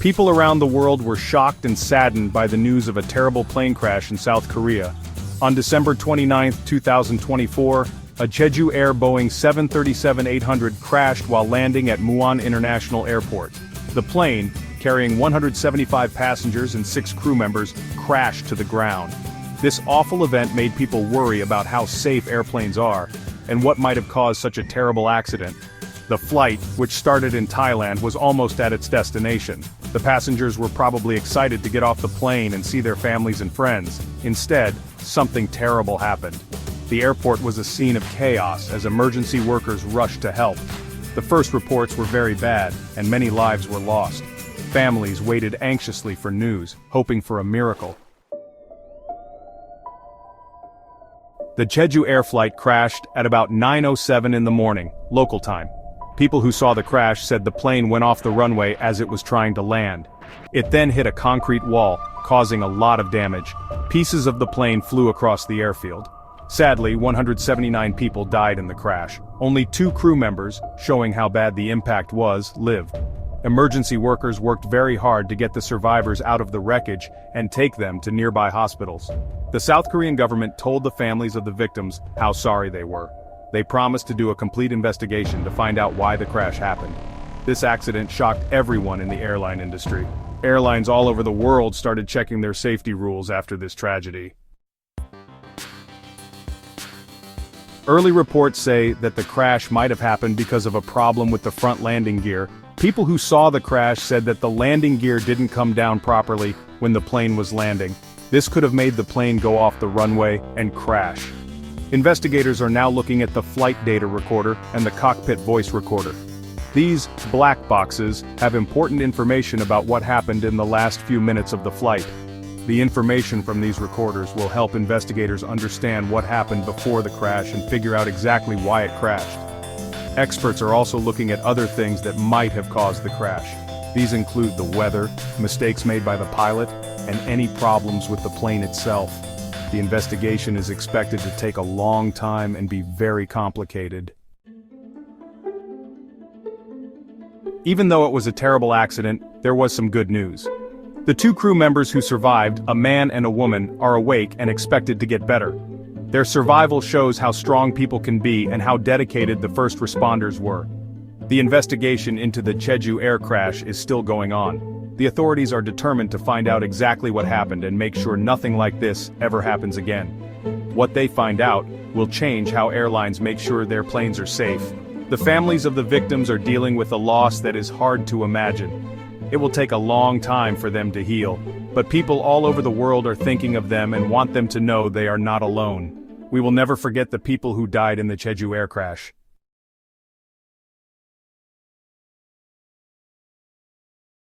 People around the world were shocked and saddened by the news of a terrible plane crash in South Korea. On December 29, 2024, a Jeju Air Boeing 737-800 crashed while landing at Muan International Airport. The plane, carrying 175 passengers and 6 crew members, crashed to the ground. This awful event made people worry about how safe airplanes are, and what might have caused such a terrible accident. The flight, which started in Thailand, was almost at its destination. The passengers were probably excited to get off the plane and see their families and friends. Instead, something terrible happened. The airport was a scene of chaos as emergency workers rushed to help. The first reports were very bad, and many lives were lost. Families waited anxiously for news, hoping for a miracle. The Jeju Air flight crashed at about 9:07 in the morning, local time. People who saw the crash said the plane went off the runway as it was trying to land. It then hit a concrete wall, causing a lot of damage. Pieces of the plane flew across the airfield. Sadly, 179 people died in the crash. Only 2 crew members, showing how bad the impact was, lived. Emergency workers worked very hard to get the survivors out of the wreckage and take them to nearby hospitals. The South Korean government told the families of the victims how sorry they were. They promised to do a complete investigation to find out why the crash happened. This accident shocked everyone in the airline industry. Airlines all over the world started checking their safety rules after this tragedy. Early reports say that the crash might have happened because of a problem with the front landing gear. People who saw the crash said that the landing gear didn't come down properly when the plane was landing. This could have made the plane go off the runway and crash. Investigators are now looking at the flight data recorder and the cockpit voice recorder. These black boxes have important information about what happened in the last few minutes of the flight. The information from these recorders will help investigators understand what happened before the crash and figure out exactly why it crashed. Experts are also looking at other things that might have caused the crash. These include the weather, mistakes made by the pilot, and any problems with the plane itself. The investigation is expected to take a long time and be very complicated. Even though it was a terrible accident, there was some good news. The 2 crew members who survived, a man and a woman, are awake and expected to get better. Their survival shows how strong people can be and how dedicated the first responders were. The investigation into the Jeju Air crash is still going on. The authorities are determined to find out exactly what happened and make sure nothing like this ever happens again. What they find out will change how airlines make sure their planes are safe. The families of the victims are dealing with a loss that is hard to imagine. It will take a long time for them to heal, but people all over the world are thinking of them and want them to know they are not alone. We will never forget the people who died in the Jeju Air crash.